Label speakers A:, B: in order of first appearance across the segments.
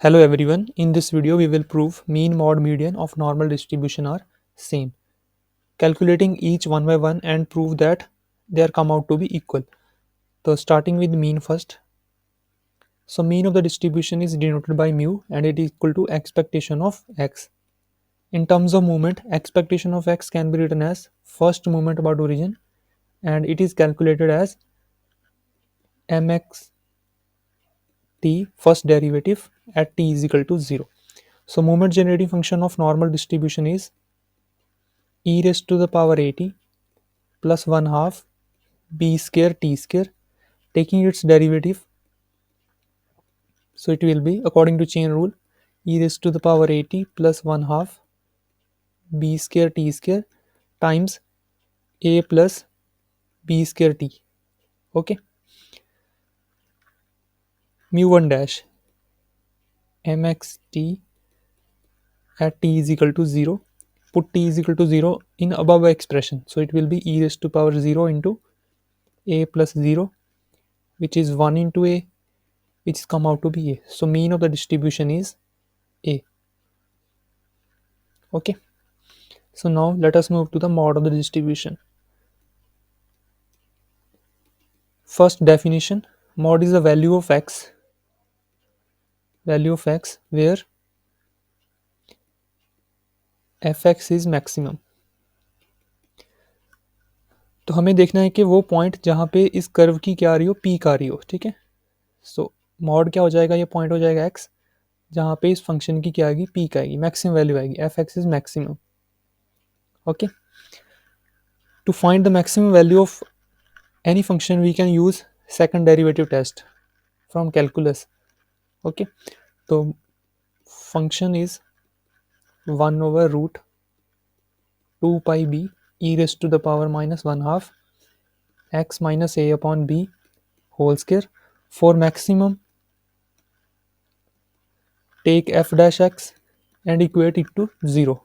A: Hello everyone, in this video we will prove mean mod median of normal distribution are same. Calculating each one by one and prove that they are come out to be equal. So starting with mean first. So mean of the distribution is denoted by mu and it is equal to expectation of x. In terms of movement, expectation of x can be written as first movement about origin and it is calculated as mx t first derivative at t is equal to 0. So moment generating function of normal distribution is e raised to the power at plus 1 half b square t square, taking its derivative. So it will be according to chain rule e raised to the power at plus 1 half b square t square times a plus b square t. Okay, mu 1 dash mx t at t is equal to 0. Put t is equal to 0 in above expression, so it will be e raised to power 0 into a plus 0, which is 1 into a, which is come out to be a. So mean of the distribution is a. Okay, so now let us move to the mod of the distribution. First definition, mod is the value of x where fx is maximum. तो हमें देखना है कि वो point जहाँ पे इस curve की क्या आ रही हो, पीक आ रही हो. ठीक है, सो मॉड क्या हो जाएगा, ये पॉइंट हो जाएगा x जहाँ पे इस फंक्शन की क्या आएगी, पीक आएगी, मैक्सिमम वैल्यू आएगी, fx is maximum. Okay, to find the maximum value of any function we can use second derivative test from calculus. Okay, so function is 1 over root 2 pi b e raised to the power minus 1 half x minus a upon b whole square. For maximum, take f dash x and equate it to 0,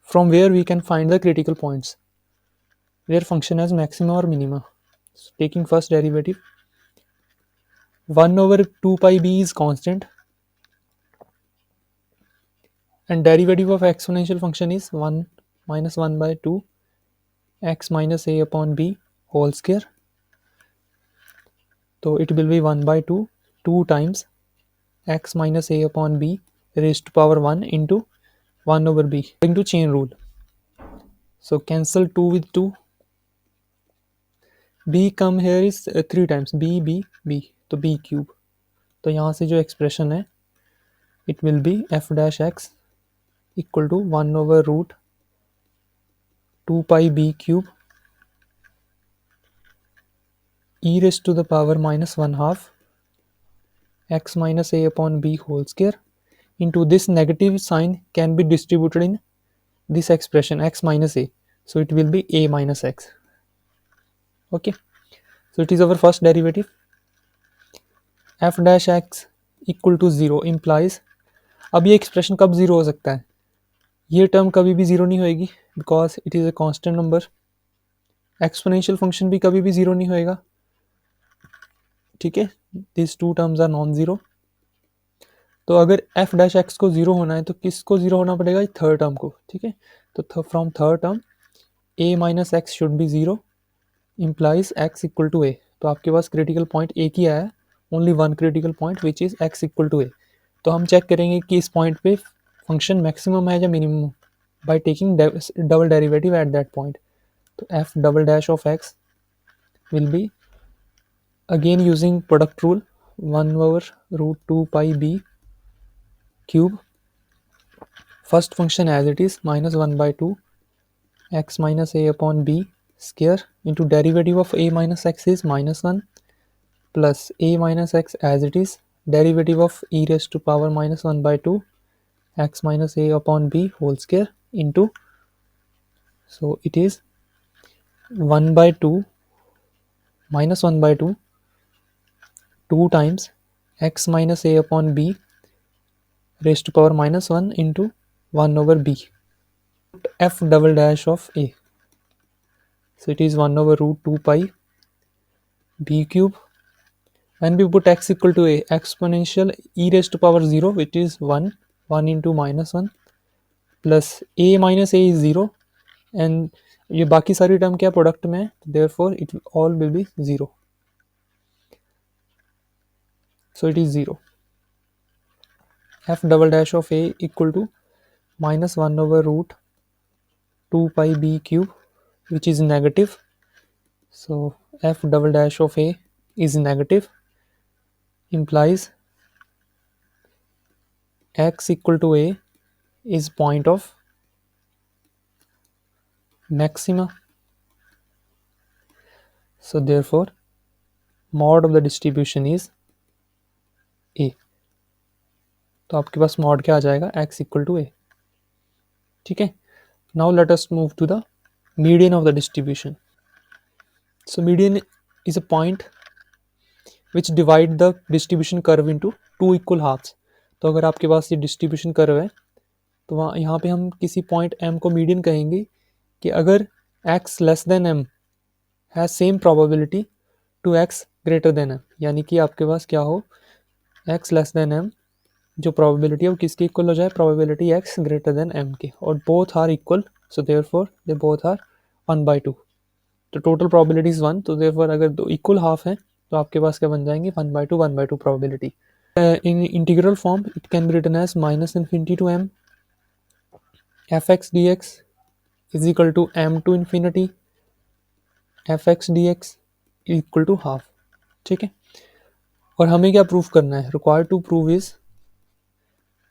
A: from where we can find the critical points where function has maximum or minima. So taking first derivative, 1 over 2 pi b is constant and derivative of exponential function is 1 minus 1 by 2 x minus a upon b whole square. So it will be 1 by 2 times x minus a upon b raised to power 1 into 1 over b according to chain rule. So cancel 2 with 2, b come here is 3 times b b b, तो b cube. तो यहाँ से जो expression है it will be f dash x equal to 1 over root 2 pi b cube e raised to the power minus 1 half x minus a upon b whole square into this negative sign can be distributed in this expression x minus a, so it will be a minus x. Okay, so it is our first derivative. f dash x equal to 0 implies, अब ये expression कब zero हो सकता है, ये term कभी भी zero नहीं होएगी because it is a constant number. Exponential function भी कभी भी जीरो नहीं होएगा. ठीक है, this two terms are non zero. तो अगर f डैश एक्स को जीरो होना है तो किसको जीरो होना पड़ेगा, थर्ड टर्म को. ठीक है, तो from third term a minus x should be zero implies x equal to a. तो आपके पास क्रिटिकल पॉइंट एक ही आया, only one critical point which is x equal to a. तो हम चेक करेंगे कि इस पॉइंट पे फंक्शन मैक्सिमम है या minimum by taking double derivative at that point. तो f double dash of x will be again using product rule 1 over root 2 pi b cube, first function as it is minus 1 by 2 x minus a upon b square into derivative of a minus x is minus 1 plus a minus x as it is derivative of e raised to power minus 1 by 2 x minus a upon b whole square into, so it is 1 by 2 minus 1 by 2 2 times x minus a upon b raised to power minus 1 into 1 over b f double dash of a. So it is 1 over root 2 pi b cube when we put x equal to a, exponential e raised to power 0 which is 1, 1 into minus 1 plus a minus a is 0 and ये बाकी सारी term क्या product में है, therefore it all will be 0, so it is 0. f double dash of a equal to minus 1 over root 2 pi b cube which is negative, so f double dash of a is negative, implies x equal to a is point of maxima, so therefore mod of the distribution is a. तो आपके पास mod क्या आ जाएगा, x equal to a. ठीक है. Now let us move to the median of the distribution. So median is a point which divide the distribution curve into two equal halves. तो अगर आपके पास ये distribution curve है तो वहाँ यहाँ पे हम किसी पॉइंट m को मीडियन कहेंगे कि अगर x less than m has same probability to x greater than m, यानी कि आपके पास क्या हो, x लेस देन m जो प्रोबेबिलिटी है वो किसके इक्वल हो जाए, probability x greater than m के, और both are equal, so therefore they both are 1/2. तो टोटल प्रोबेबिलिटी इज 1, तो देयरफॉर अगर दो इक्वल हाफ हैं तो आपके पास क्या बन जाएंगे, 1/2 1/2 probability. In integral form it can be written as minus infinity to m fx dx is equal to m to infinity fx dx equal to half. ठीक है. और हमें क्या प्रूफ करना है, required to prove is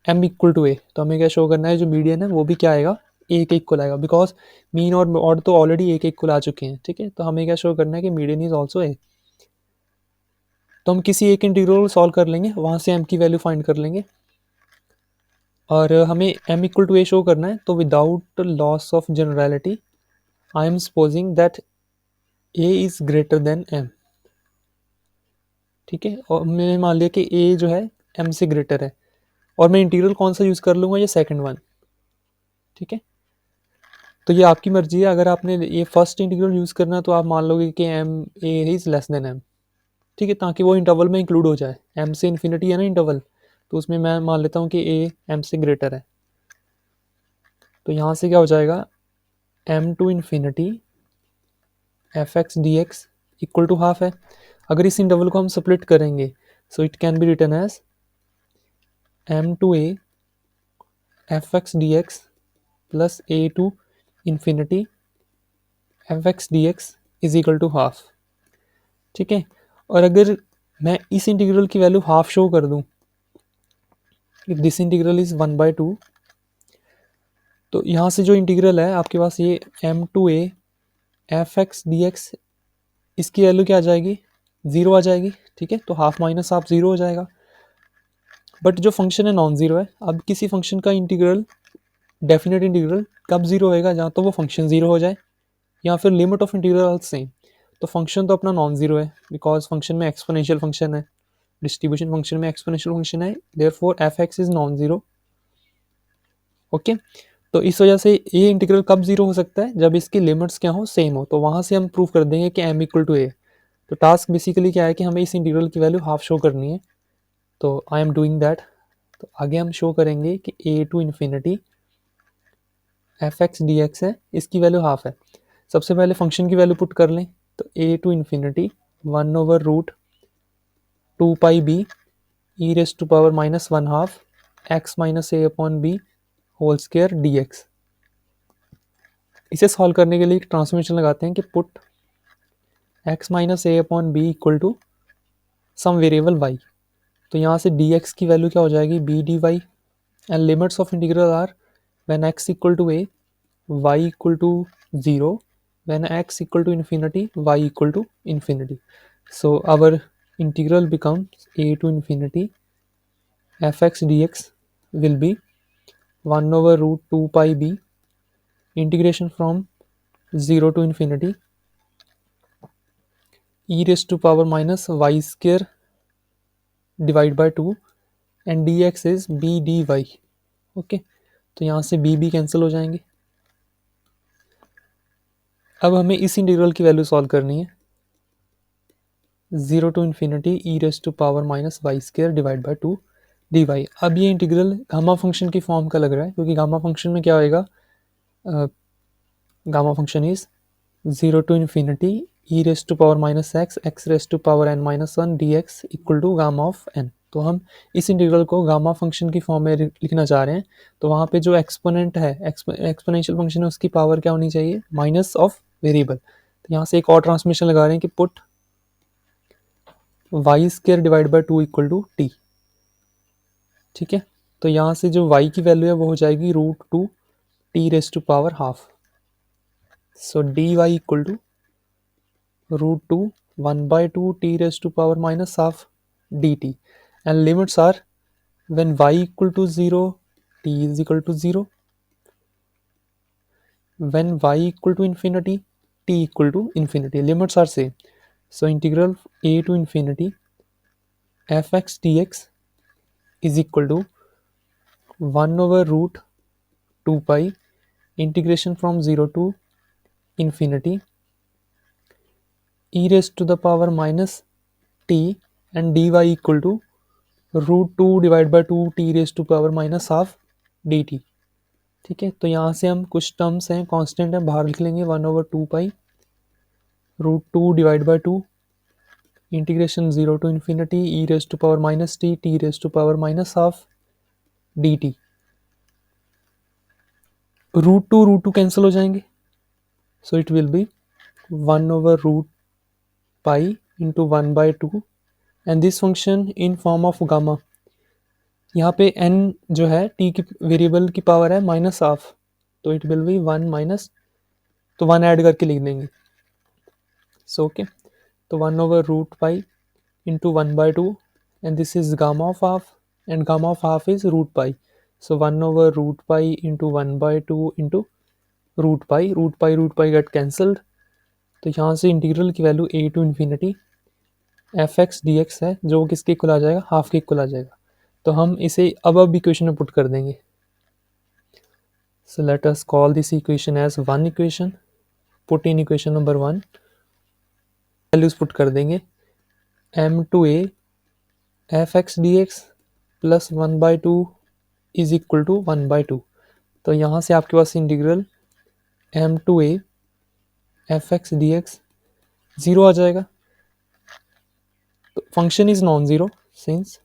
A: m equal to a. तो हमें क्या शो करना है, जो मीडियन है वो भी क्या आएगा, ए के इक्वल आएगा, बिकॉज मीन और ऑड तो ऑलरेडी ए के इक्वल आ चुके हैं. ठीक है. तो हमें क्या शो करना है कि मीडियन इज ऑल्सो ए. तो हम किसी एक इंटीग्रल को सॉल्व कर लेंगे, वहाँ से m की वैल्यू फाइंड कर लेंगे और हमें m इक्वल टू ए शो करना है. तो without loss of generality I am supposing that a is greater than m. ठीक है. और मैंने मान लिया कि a जो है m से ग्रेटर है और मैं इंटीग्रल कौन सा यूज़ कर लूँगा, ये सेकंड वन. ठीक है. तो ये आपकी मर्जी है, अगर आपने ये फर्स्ट इंटीग्रल यूज़ करना है तो आप मान लोगे कि m a is less than m. ठीक है, ताकि वो इंटरवल में इंक्लूड हो जाए. m से इन्फिनिटी है ना इंटरवल, तो उसमें मैं मान लेता हूँ कि a m से ग्रेटर है. तो यहाँ से क्या हो जाएगा, m to infinity f x d x equal to half है. अगर इस इंटरवल को हम स्प्लिट करेंगे so it can be written as m to a f x d x plus a to infinity f x d x is equal to half. ठीक है. और अगर मैं इस इंटीग्रल की वैल्यू हाफ शो कर दूं, इफ दिस इंटीग्रल इज 1/2, तो यहाँ से जो इंटीग्रल है आपके पास ये m to a f x d x, इसकी वैल्यू क्या आ जाएगी, 0 आ जाएगी. ठीक है. तो हाफ माइनस हाफ 0 हो जाएगा. बट जो फंक्शन है नॉन ज़ीरो है. अब किसी फंक्शन का इंटीग्रल, डेफिनेट इंटीग्रल कब ज़ीरो होएगा, जहाँ तो वो फंक्शन ज़ीरो हो जाए या फिर limit of integral are same. तो फंक्शन तो अपना नॉन ज़ीरो है बिकॉज फंक्शन में एक्सपोनेंशियल फंक्शन है, डिस्ट्रीब्यूशन फंक्शन में एक्सपोनेंशियल फंक्शन है, therefore f x is non zero. Okay. तो इस वजह से ये इंटीग्रल कब ज़ीरो हो सकता है, जब इसकी लिमिट्स क्या हो, सेम हो. तो वहाँ से हम प्रूव कर देंगे कि m इक्वल टू ए. तो टास्क बेसिकली क्या है कि हमें इस इंटीग्रल की वैल्यू हाफ शो करनी है. तो आई एम डूइंग दैट. तो आगे हम शो करेंगे कि a to infinity f x d x है, इसकी वैल्यू हाफ है. सबसे पहले फंक्शन की वैल्यू पुट कर लें. तो a to infinity 1 over root 2 pi b e raise to power minus 1 half x minus a upon b whole square d x. इसे सॉल्व करने के लिए एक ट्रांसफॉर्मेशन लगाते हैं कि put x minus a upon b equal to some variable y. तो यहाँ से dx की वैल्यू क्या हो जाएगी, b dy, and limits of integral are when x equal to a y equal to 0, when x equal to infinity y equal to infinity. So our integral becomes a to infinity f x d x will be 1 over root 2 pi b integration from 0 to infinity e raised to power minus y square divided by 2 and dx is b dy. Okay. तो यहाँ से b भी cancel हो जाएंगे. अब हमें इस integral की वैल्यू सॉल्व करनी है. 0 to infinity e raise to power minus y square divide by 2 d y. अब ये इंटीग्रल गामा फंक्शन की फॉर्म का लग रहा है, क्योंकि गामा फंक्शन में क्या होएगा, gamma function is 0 to infinity e raise to power minus x raise to power n minus one d x equal to gamma of n. तो हम इस इंटीग्रल को गामा फंक्शन की फॉर्म में लिखना चाह रहे हैं। तो वहाँ पे जो एक्सपोनेंट है, एक्सपोनेंशियल फंक्शन है, उसकी पावर क्या होनी चाहिए, माइनस ऑफ वेरिएबल। तो यहाँ से एक और ट्रांसमिशन लगा रहे हैं कि put y square divide by 2 equal to t. ठीक है, तो यहाँ से जो y की वैल्यू है वो हो जाएगी √2 t raise to power half. So d y equal to √2 1/2 t raise to power minus half d t. And limits are when y equal to 0 t is equal to 0, when y equal to infinity t equal to infinity, limits are same. So integral a to infinity fx dx is equal to 1 over root 2 pi integration from 0 to infinity e raised to the power minus t and dy equal to √2 divided by 2 t raised to power minus half dt। ठीक है, तो यहाँ से हम कुछ terms हैं constant हैं बाहर लिख लेंगे, 1/2 pi √2 divide by 2 integration 0 to infinity e raise to power minus t raise to power minus half d t. √2 cancel हो जाएंगे, so it will be 1/√pi into 1/2 and this function in form of gamma. यहाँ पे n जो है t की variable की power है minus half, तो इट विल बी 1 माइनस, तो 1 ऐड करके लिख देंगे। सो ओके, तो 1/√pi into 1/2 and this is gamma of half and gamma of half is √pi, so 1/√pi into 1/2 into √pi get cancelled। तो यहाँ से इंटीग्रल की value a to infinity f x d x है, जो किसके equal आ जाएगा, half के equal आ जाएगा। तो हम इसे अब इक्वेशन में पुट कर देंगे। So let us call this equation as one equation. Put in equation number 1 values put कर देंगे, m to a f x d x plus 1/2 is equal to 1/2। तो यहाँ से आपके पास integral m to a f x d x zero आ जाएगा। तो function is non zero since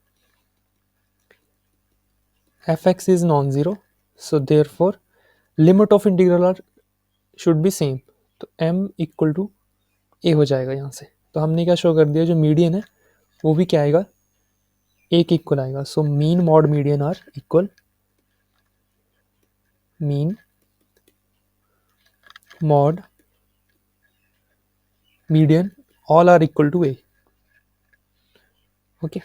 A: f x is non zero, so therefore limit of integral are should B same. तो m equal to a हो जाएगा यहाँ से। तो हमने क्या शो कर दिया, जो मीडियन है वो भी क्या आएगा, a के इक्वल आएगा। So mean mode median are equal, mean mod median all are equal to a। okay,